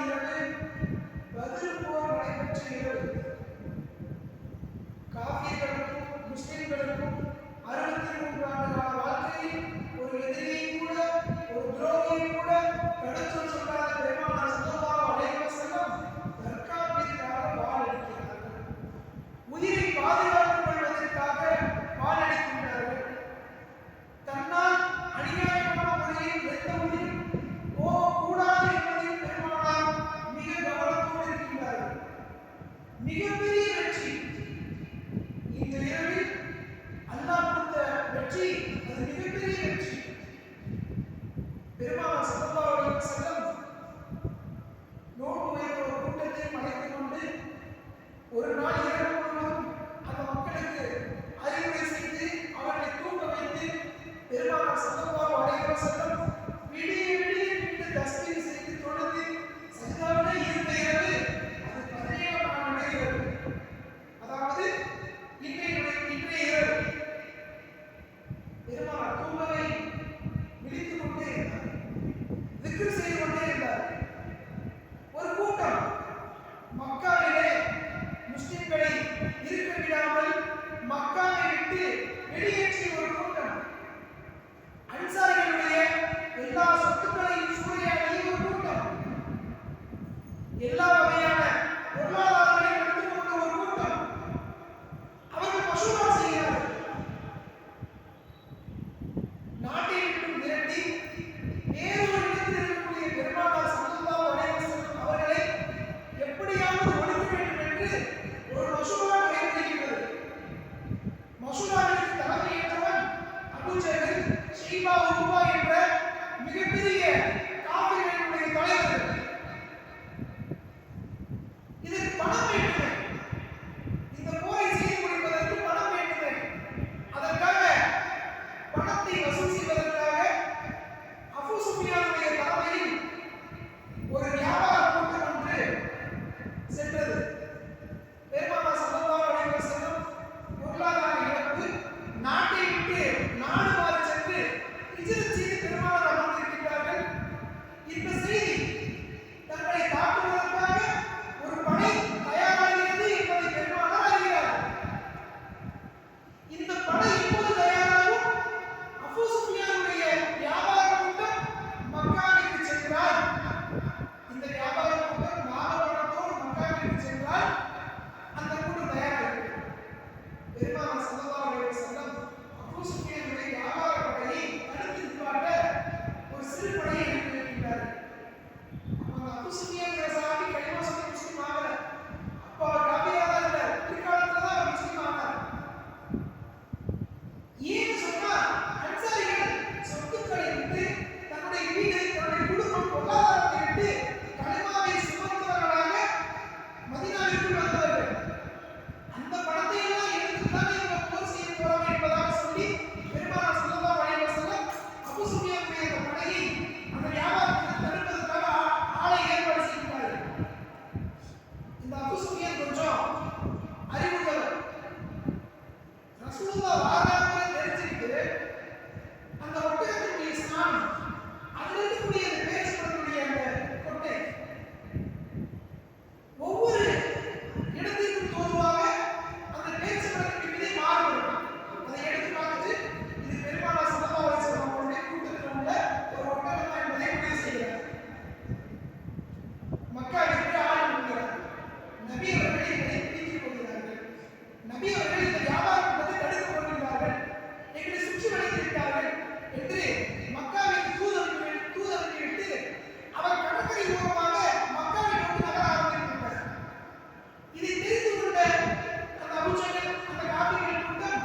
இரவு பத்ர் போர் நடைபெற்ற இரவு. காஃபிர்களுக்கும் முஸ்லிம்களுக்கும் 63 ஆண்டு கால வாழ்க்கையில் ஒரு எதிரியை கூட, ஒரு துரோகியை கூட கடச்சொல் சொல்லாத பெருமானார் ஸல்லல்லாஹு அலைஹி வஸல்லம் தற்காப்பிற்காக வாளெடுக்கிறார்கள். உயிரை பாதுகாத்துக் கொள்வதற்காக வாளெடுக்கின்றார்கள். தன்னால் அநியாயமான முறையில் எந்த உயிரும் போகக்கூடாது என்பதில் பெருமானார் மிக கவனத்தோடு இருக்கின்றார்கள். மிகப்பெரிய வெற்றி இந்த இரவில் அல்லாஹ் கொடுத்த வெற்றி, அது மிகப்பெரிய வெற்றி. பெருமானார் ஸல்லல்லாஹு அலைஹி வஸல்லம் நோன்பு வைத்த ஒரு கூட்டத்தை மறைத்துக் கொண்டு ஒரு நாள் இரவு முழுவதும் அந்த மக்களுக்கு அறிவுரை செய்து அவர்களை தூங்க வைத்து பெருமானார் ஸல்லல்லாஹு அலைஹி வஸல்லம் விடிய விடிய நின்று தஸ்பீஹ் செய்து தொழுது சஜ்தாவிலே இருந்த இரவு அது 17ஆம் நாளுடைய இரவு. அதாவது இன்றைய இரவு பெருமானார் தூங்கவே விழித்துக் கொண்டே இருந்தார், திக்ர் செய்து கொண்டே இருந்தார். ஒரு கூட்டம் மக்காவிலே முஸ்லிம்களை இருக்க விடாமல் மக்காவை விட்டு வெளியேற்றிய ஒரு கூட்டம், அன்சாரிகளுடைய எல்லா சொத்துக்களையும் சூறையாடிய ஒரு கூட்டம், எல்லா வகையான பொருளாதாரங்களையும் எடுத்துக்கொண்ட ஒரு கூட்டம். அவர்கள் மசூரா செய்கிறார்கள். நாட்டை விட்டு விரட்டி வேறு ஒரு இடத்தில் இருக்கக்கூடிய பெருமானார் ஸல்லல்லாஹு அலைஹி வஸல்லம் அவர்களை எப்படியாவது ஒடுக்க வேண்டும் என்று ஒரு மசூரா நடைபெறுகிறது. மசூராவிற்கு தலைமையேற்றவன் அபூ ஜஹல், ஷைபா, உத்பா என்ற மிகப்பெரிய காஃபிர்களுடைய தலைவர்கள். இதற்கு பணம் வேண்டுமே, இந்த போரை செய்து முடிப்பதற்கு பணம் வேண்டுமே. அதற்காக பணத்தை வசூல் செய்வதற்காக அபூ சுஃபியானுடைய தலைமையில் ஒரு வியாபார கூட்டம் ஒன்று சென்றது. பெருமானார் ஸல்லல்லாஹு அலைஹி வஸல்லம் பொருளாதார இழப்பு, நாட்டை விட்டு நாடு மாறி சென்று ஹிஜ்ரத் செய்து பெருமானார் அமர்ந்திருக்கிறார்கள். இந்த செய்தி தங்களை தாக்குவதற்காக ஒரு படை தயாராகிறது என்பதை பெருமானார் அறிகிறார்கள். இந்த படை எப்போது தயாராகும்? அபூ சுஃபியானுடைய வியாபார கூட்டம் மக்காவிற்கு சென்றால், இந்த வியாபார கூட்டம் லாபப்பணத்தோடு மக்காவிற்கு சென்றால் அந்த கூட்டம் தயாராகிறது. பெருமானார் ஸல்லல்லாஹு அலைஹி வஸல்லம் அபூ சுஃபியானுடைய வியாபார படையை தடுத்து நிறுத்த ஒரு சிறு படையை அனுப்பி வைக்கின்றார்கள். அவங்க அபூ சுஃபியான் சஹாபி கலிமா சொல்லி முஸ்லிம் ஆகல. அப்ப அவர் காபிராக இருந்தார். பிற்காலத்துல தான் அவர் முஸ்லிம் ஆனார். ஏன்னு சொன்னா அன்சாரிகள் சொத்துக்களை விட்டு, தன்னுடைய வீடு, தன்னுடைய குடும்பம், பொருளாதாரத்தை விட்டு கலிமாவை சுமந்தவர்களாக மதீனாவிற்குள் வந்தவர்கள். அந்த பணத்தை எல்லாம் எடுத்துதான் இவங்க போர் செய்ய போறாங்க என்பதாக சொல்லி பெருமானார் ஸல்லல்லாஹு அலைஹி வஸல்லம் அபூ சுஃபியானுடைய அந்த படையை அந்த வியாபாரத்தை தடுப்பதற்காக ஆளை ஏற்பாடு செய்கிறார்கள். இந்த அபூ சுஃபியான் கொஞ்சம் அறிவுள்ளவர். ரசூலுல்லாஹ் வாராங்கன்னு தெரிஞ்சுக்கிட்டு அந்த ஒட்டகத்தினுடைய ஸ்நானம், அதில் இருக்கக்கூடிய அந்த பேசப்படக்கூடிய அந்த கொட்டை, ஒவ்வொரு இடத்திற்கும் தோதுவாக அந்த பேசப்படக்கூடிய விதை மாறுபடும். அதை எடுத்து பார்த்துட்டு இது பெருமானார் ஸல்லல்லாஹு அலைஹி வஸல்லம் அவருடைய கூட்டத்தில் உள்ள ஒரு ஒட்டகம் தான் என்பதை முடிவு செய்கிறார். மக்காவிற்கு ஆள் அனுப்புகிறார். நபி அவர்களை இதை பிடித்துக் கொள்கிறார்கள். நபி அவர்கள் இந்த வியாபார கூட்டத்தை தடுத்துக் கொள்கிறார்கள். எங்களை சுற்றி வளைத்திருக்கிறார்கள் என்று மக்காவிற்கு தூதருக்கு விட்டு அவர் கடற்கரை ஓரமாக மக்காவை நோக்கி நகர ஆரம்பித்திருக்கிறார். இதை தெரிந்து கொண்ட அந்த அபூ ஜஹல், அந்த காபிர்கள் கூட்டம்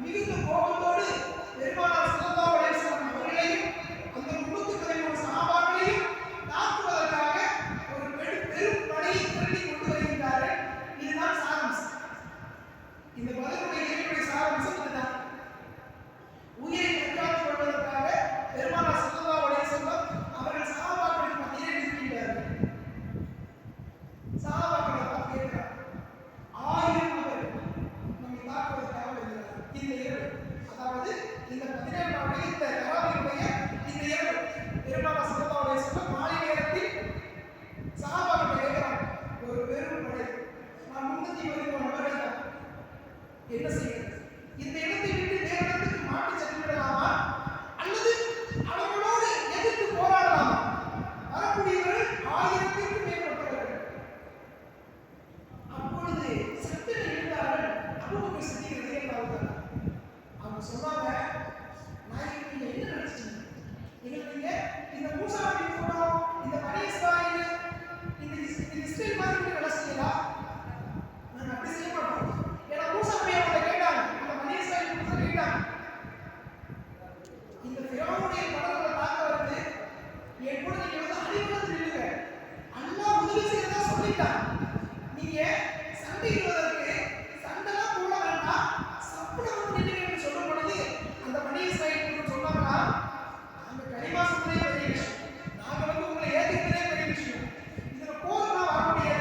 மிகுந்த கோபத்தோடு பெருமானார் ஸல்லல்லாஹு அலைஹி வஸல்லம் அவர்களையும் அந்த 313 சஹாபாக்களையும் தாக்குவதற்காக ஒரு பெரும் படையை திரட்டி கொண்டு வருகின்றார்கள். இதுதான் சாராம்சம். இந்த பதருடைய இறைவனுடைய சாராம்சம் இதுதான். உயிரை தற்காத்துக் கொள்வதற்காக பெருமானார் ஸல்லல்லாஹு அலைஹி வஸல்லம் அவர்கள் சஹாபாக்களுக்கு மத்தியிலே நிற்கின்றார்கள். சஹாபாக்களை பார்த்து கேட்கிறார், 1000 நபர்கள் நம்மை தாக்குவதற்காக வருகிறார்கள். இந்த இரவு, அதாவது இந்த 17ஆம் இந்த தராவியுடைய இந்த இரவு பெருமானார் ஸல்லல்லாஹு அலைஹி வஸல்லம் மாலை நேரத்தில் சஹாபாக்கள் 313 நபர்கள் தான். என்ன செய்யறது? இந்த இடத்தை விட்டு வேறு இடத்துக்கு மாற்றி சென்று விடலாமா அல்லது அவர்களோடு எதிர்த்து போராடலாமா? வரக்கூடியவர்கள் 1000க்கும் மேற்பட்டவர்கள். அப்பொழுது சட்டென எழுந்தார்கள் அபூபக்கர் சித்திக் ரலியல்லாஹு தஆலா. அவங்க சொன்னாங்க, நாயகமே நீங்க என்ன நினைச்சீங்க? எங்களுக்கு நீங்க இந்த மூசா நபி கூட்டம், இந்த பனி இஸ்ராயீல், இந்த இஸ்ரேல் மாதிரி வேலை செய்யலாம். நாங்க அப்படி செய்ய மாட்டோம். ஏன்னா மூசா நபி அவங்க கேட்டாங்க, அந்த பனி இஸ்ராயீல் கூட்டத்தை கேட்டாங்க, இந்த ஃபிரௌனுடைய படங்களை பார்க்க வருது, என் கூட நீங்க வந்து அடிபட்டு நில்லுங்க, அல்லாஹ் உதவி செய்யறதா சொல்லிட்டான். நீங்க சண்டையிடுவதற்கு சண்டைலாம் போட வேண்டாம், சப்புல வந்து நில்லுங்கன்னு சொல்லும் பொழுது அந்த பனி இஸ்ராயீல் கூட்டம் சொன்னாங்களா, நாங்க கலிமா சொன்னதே பெரிய விஷயம், நாங்க வந்து உங்களை ஏத்துக்கிறதே பெரிய விஷயம், இதுல போர்லாம் வர முடியாது.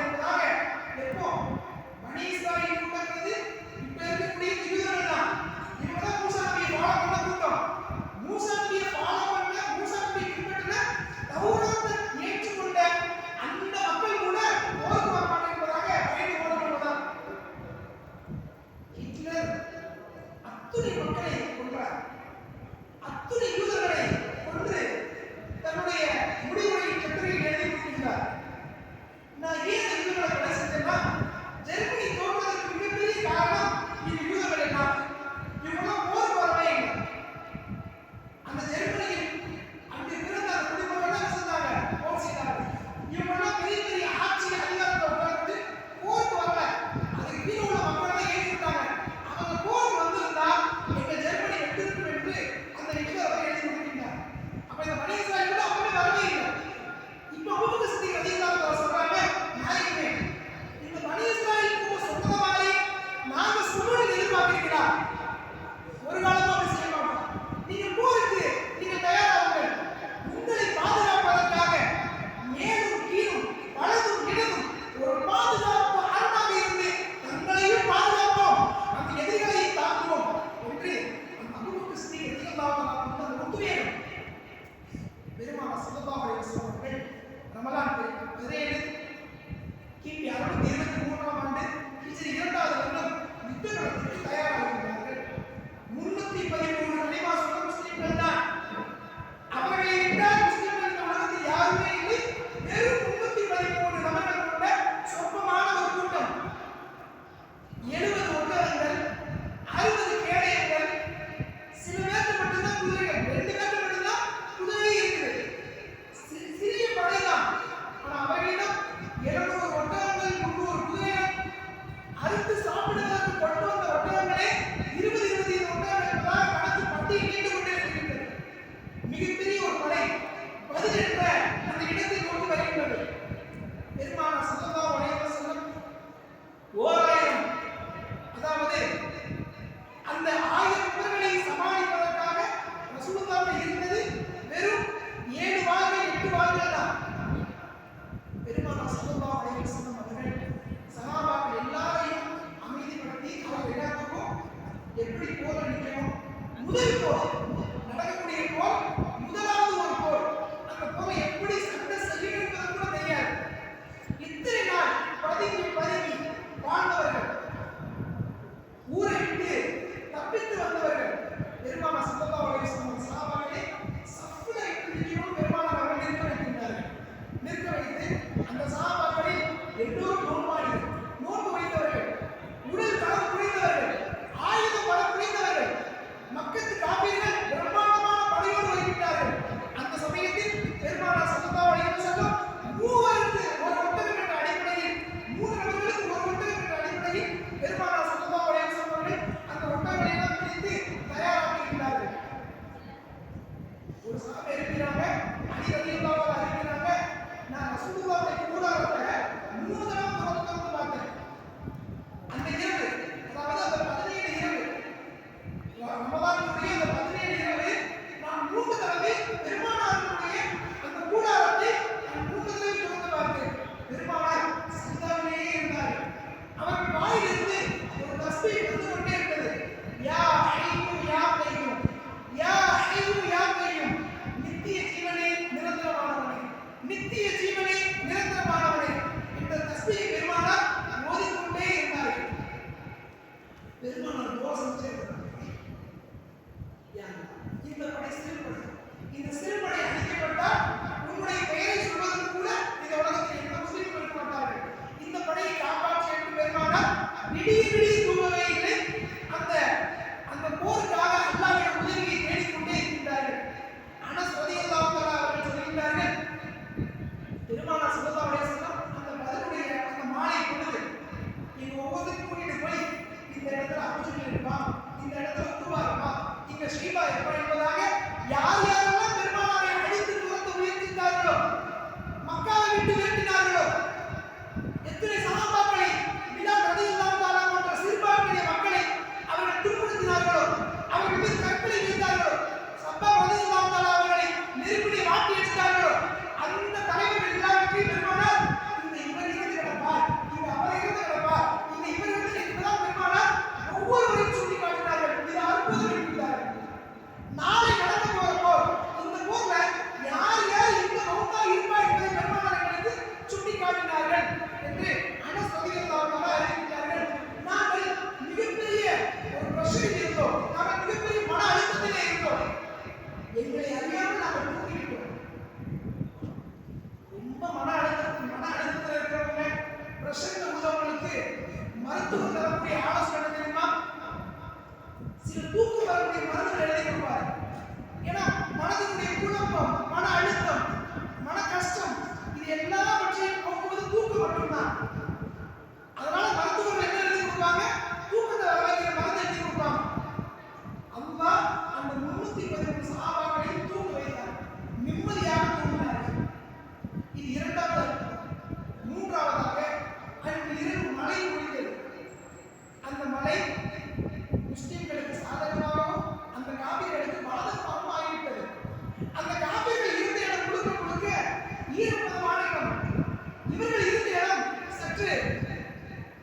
சற்று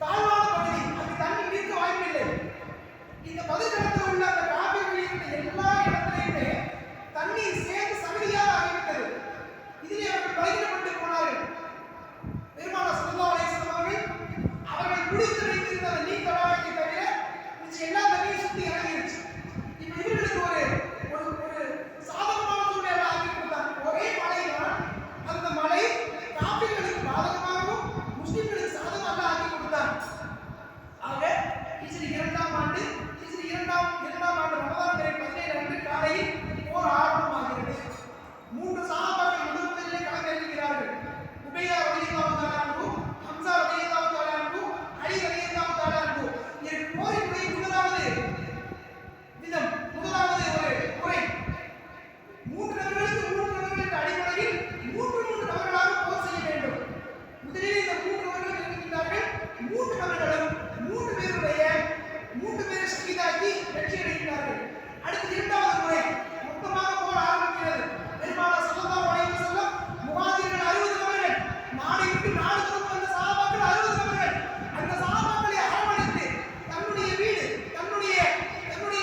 தாழ்வான பகுதி, அங்கு தண்ணி நீக்க வாய்ப்பில்லை. இந்த பதிர்களத்தில் உள்ள அந்த காவிரியில் இருந்த எல்லா இடத்திலையுமே தண்ணீர் சேர்ந்து சகதியாக ஆகிவிட்டது. இதிலே அவர்கள் பலகீனப்பட்டு போனார்கள். பெருமானார் ஸல்லல்லாஹு அலைஹி வஸல்லம் அவர்கள் குடித்து வைத்திருந்த அந்த நீர் தடாகத்தை தவிர மிச்ச எல்லா தண்ணியும் சுத்தி இறங்கிருச்சு. இப்ப இவர்களுக்கு ஒரு ஒரு சாதகமான சூழ்நிலை ஆக்கி கொடுத்தாங்க. ஒரே மழைதான், அந்த மழை காபிர்களுக்கு பாதகமாகவும் முஸ்லிம்களுக்கு சாதகமாக ஆக்கி கொடுத்தாங்க. ஆக ஹிஜ்ரி 2ஆம் ஆண்டு ரமதான் பிறை 17 அன்று காலையில் போர் ஆரம்பமாகிறது. 3 சஹாபாக்கள் முதலிலே களமிறங்குகிறார்கள். உபைதா ரலியல்லாஹு தஆலா அன்ஹு, ஹம்ஸா ரலியல்லாஹு தஆலா அன்ஹு, அலி ரலியல்லாஹு தஆலா அன்ஹு. இந்த போரினுடைய முதலாவது ஒரு முறை 3 நபர்களுக்கு அடிப்படையில் 3 நபர்களாக போர் செய்ய வேண்டும். முதலில் இந்த 3 நபர்கள் இருக்கின்றார்கள். 3 நபர்களும் 3 பேரை ஷஹீதாக்கி வெற்றி அடைகிறார்கள். அடுத்து 2வது முறை மொத்தமாக போர் ஆரம்பிக்கிறது. பெருமானார் ஸல்லல்லாஹு அலைஹி வஸல்லம் முஹாஜிர்கள் 60 நபர்கள், நாடு விட்டு நாடு திரும்ப வந்த சஹாபாக்கள் 60 நபர்கள். அந்த சஹாபாக்களை அரவணைத்து தன்னுடைய வீடு, தன்னுடைய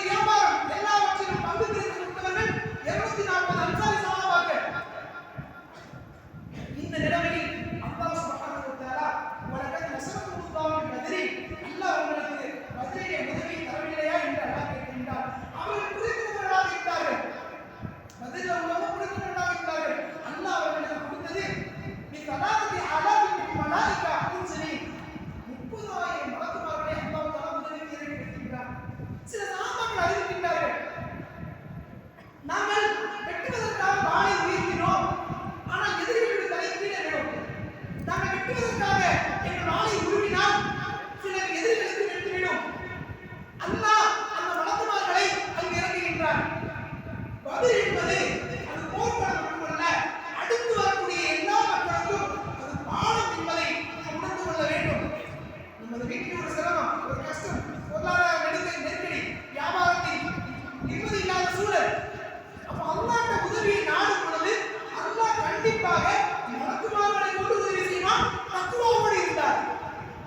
வியாபாரம் எல்லாவற்றிலும் பங்கு பிரித்து கொடுத்தவர்கள் 240 அன்சாரி சஹாபாக்கள். இந்த நிலைமையில் அல்லாஹ் சுப்ஹானஹு வ தஆலா வலகத் நஸரத்துல்லாஹி பத்ரின், அல்லாஹ் உங்களுக்கு பத்ரிலே உதவி தரவில்லையா என்று அல்லாஹ் கேட்கின்றார். அவர்கள் புரிந்தவர்களாக இருந்தார்கள். பதில் உள்ளவங்க புரிந்தவர்களாக இருந்தார்கள். அல்லாஹ் அவர்களுக்கு கொடுத்தது பிகலாத்தி அலாபின் மலாயிகா முன்சினி 30,000 மலக்குமார்களை அல்லாஹ் தஆலா உதவி செய்திருக்கிறார். சில சஹாபாக்கள் அறிவிக்கின்றார்கள், நாங்கள் வெட்டுவதற்காக வாளை உயர்த்தினோம், ஆனால் எதிரிகளுடைய தலை கீழே விடும். நாங்கள் வெட்டுவதற்காக எங்கள் வாளை உருவினால் சிலர் எதிரிகளுக்கு வெட்டுவிடும். அல்லாஹ் அந்த மலக்குமார்களை அங்கு இறங்குகின்றார். பதில் என்பது அது போர்க்களம் மட்டுமல்ல, அடுத்து வரக்கூடிய எல்லா மக்களுக்கும் அது பாடம் என்பதை நாம் உணர்ந்து கொள்ள வேண்டும். நமது வீட்டில் ஒரு சிரமம், ஒரு கஷ்டம், பொருளாதார நெருக்கடி, வியாபாரத்தில் நிம்மதி இல்லாத சூழல். அப்ப அல்லாஹ்விட உதவியை நாடும் பொழுது அல்லாஹ் கண்டிப்பாக மலக்குமார்களை கொண்டு உதவி செய்வான். தக்வாவோடு இருந்தார்.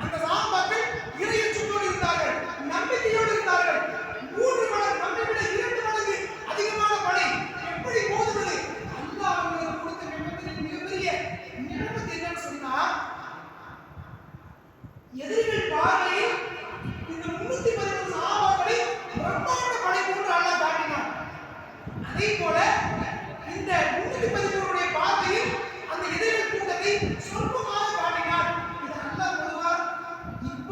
அந்த சஹாபாக்கள் இறையச்சத்தோடு இருந்தார்கள், நம்பிக்கையோடு இருந்தார்கள். 3 மடங்கு, நம்மை விட 2 மடங்கு அதிகமான படை எப்படி போதுவது? அல்லாஹ் அவர்களுக்கு கொடுத்த மிகப்பெரிய நியமத் என்னன்னு சொன்னா, எதிரிகள் பார்வையில் இந்த 313 சஹாபாக்களை பிரம்மாண்ட படை போன்று அல்லாஹ் காட்டினார். அதே போல இந்த 313 பார்வையில் அந்த எதிரிகள் கூட்டத்தை சொற்பமாக காட்டினார். இது அல்லாஹ் போடுவார். இப்ப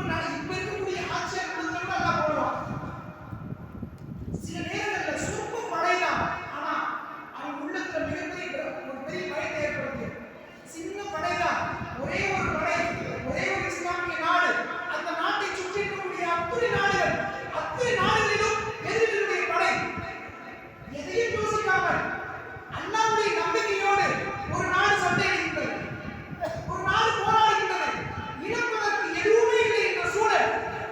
இருக்கக்கூடிய ஆட்சியர் கொடுத்தவங்க அல்லாஹ் போடுவார். சில நேரங்களில் சொற்ப படைதான், ஆனா அவங்க உள்ளத்துல ஒரு பெரிய பயத்தை ஏற்படுத்தும். சின்ன படைதான், ஒரே ஒரு படை, ஒரே ஒரு இஸ்லாமிய நாடு, அந்த நாட்டை சுற்றி இருக்கக்கூடிய அத்தனை நாடுகளிலும் எதிரிகளுடைய படை எதையும் யோசிக்காமல் அல்லாஹ்வுடைய நம்பிக்கையோடு ஒரு நாடு சண்டையிடுகின்றது, ஒரு நாடு போராடுகின்றது. இழப்பதற்கு எதுவுமே இல்லை என்ற சூழல்.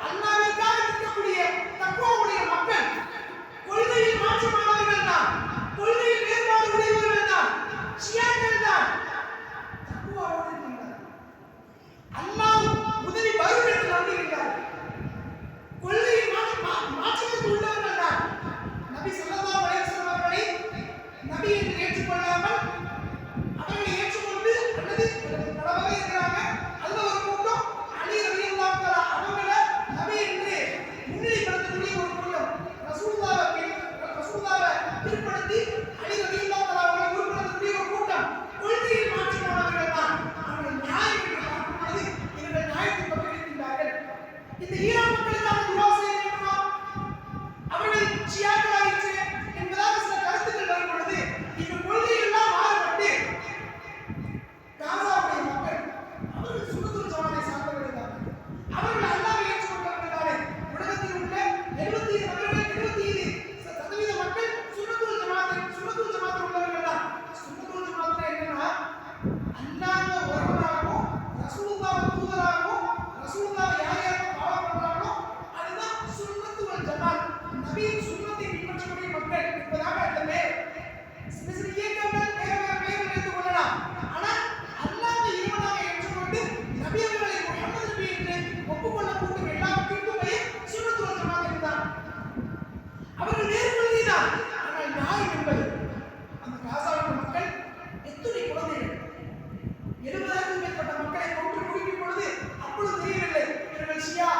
அல்லாஹ்விற்காக இருக்கக்கூடிய தக்வாவுடைய மக்கள், கொள்கையில் மாற்றமானவர்கள் தான், கொள்கையில் வேறுபாடு உடையவர்கள் தான், ஷியாக்கள் தான், தக்வாவோடு இருக்கின்றார்கள். அல்லாஹ் உதவி வரும் என்று நம்புகின்றார்கள். கொள்கையில் மாற்றத்துக்கு உள்ளவர்கள் தான். நபி ஸல்லல்லாஹு அலைஹி வஸல்லம் அவர்களை நபி என்று ஏற்றுக்கொள்ளாமல் அவர்களை ஏற்றுக்கொண்டு அல்லது பலவகை இருக்கிறாங்க. அதுல ஒரு கூட்டம் அலி ரலியல்லாஹு தஆலா அவங்கள நபி என்று முன்னிலைப்படுத்தக்கூடிய ஒரு கூட்டம். ரசூலுல்லாஹ்வை பிற்படுத்தி அலி ரலியல்லாஹு தஆலா அவங்களை முன்னிலைப்படுத்தக்கூடிய ஒரு கூட்டம். கொள்கையில் மாற்றமானவர்கள் தான். அவர்கள் நியாயம் என்று பார்க்கும்போது இவர்கள் நியாயத்தை பக்கம் இருக்கின்றார்கள். இந்த ஈரான் மக்களுக்காக துவா செய்ய வேண்டுமா? அவர்கள் ஷியாக்களாயிற்று என்பதாக சில கருத்துக்கள் வரும் பொழுது இந்த கொள்கையெல்லாம் மாறுபட்டு காசாவுடைய மக்கள் அவர்கள் சுன்னத்துல் ஜமாத்தை சார்ந்தவர்கள் தான். அவர்கள் அல்லாஹ்வை ஏற்றுக்கொண்டவர்கள் தானே. உலகத்தில் உள்ள 75% மக்கள் சுன்னத்துல் ஜமாத் உள்ளவர்கள் தான். சுன்னத்துல் ஜமாத்னா என்னன்னா, அல்லாஹ்வை ஒருவராகவும் ரசூலுல்லாஹ்வை தூதராகவும் ரசூலுல்லாஹ்வை யார் யாரெல்லாம் ஃபாலோ பண்றாங்களோ அதுதான் சுன்னத்துல் ஜமாத். நபியின் சுன்னத்தை பின்பற்றக்கூடிய மக்கள் என்பதாக அந்த பேர். சில இயக்கங்கள் வேறு வைத்துக் கொள்ளலாம். ஆனால் அல்லாஹ்வை இறைவனாக ஏற்றுக்கொண்டு நபி அவர்களை என்று ஒப்புக்கொள்ள கூட்டும் எல்லாவற்றிற்கும் பெயர் சுன்னத்துல் ஜமாஅத் தான். அவர்கள் வேறு கொள்கைதான். ஆனால் நியாயம் என்பது அந்த காசாவின் மக்கள் எத்துணை குழந்தைகள் 70,000 மேற்பட்ட மக்களை கொன்று குவிக்கும் பொழுது அப்பொழுது தெரியவில்லை இவர்கள் ஷியா,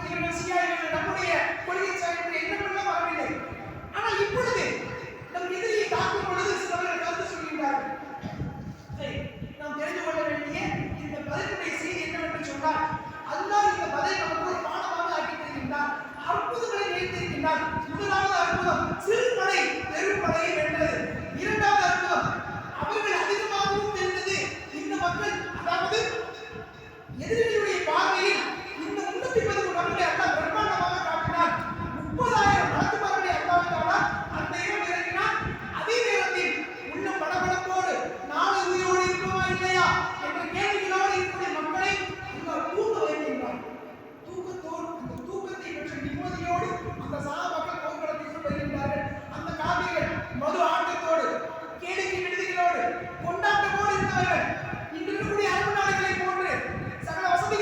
இவர்கள் நம்முடைய கொள்கை சார்ந்த எண்ணமெல்லாம் வரவில்லை. ஆனால் இப்பொழுது நம் எதிரியை தாக்கும் பொழுது சிலவர்கள் கருத்து சொல்கிறார்கள். நாம் தெரிந்து கொள்ள வேண்டிய இந்த பதிலுடைய செய்தி என்னவென்று சொன்னால், அல்லாஹ் இந்த பதிலை நமக்கு ஒரு பாடமாக ஆக்கி தருகின்றார். அற்புதங்களை நிகழ்த்தியிருக்கின்றார். முதலாவது அற்புதம் சிறுபடை பெரும்படையை வென்றது. இரண்டாவது அற்புதம் அவர்கள் அதிகமாகவும் தெரிந்தது. இந்த மக்கள் அதாவது எதிரிகளுடைய பார்வையில் இந்த 313 நபர்களை அல்லாஹ் பிரம்மாண்டமாக காட்டினார். 30,000 மலக்குமார்களை அல்லாஹ் தஆலா அந்த இரவு இறக்கினார். அதே நேரத்தில் உள்ள படபடப்போடு நாளை உயிரோடு இருப்போமா இல்லையா என்ற கேள்விகளோடு இருக்கக்கூடிய மக்களை அல்லாஹ் தூங்க வைக்கின்றார். தூக்கத்தோடு அந்த தூக்கத்தை பெற்ற நிம்மதியோடு அந்த சஹாபாக்கள் போர்க்களத்திற்கு வருகின்றார்கள். அந்த காவிகள் மது ஆட்டத்தோடு கேளிக்கை விடுதிகளோடு கொண்டாட்டமோடு இருந்தவர்கள் இன்று இருக்கக்கூடிய அரபு நாடுகளை போன்று சகல வசதிகள்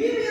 ஈவு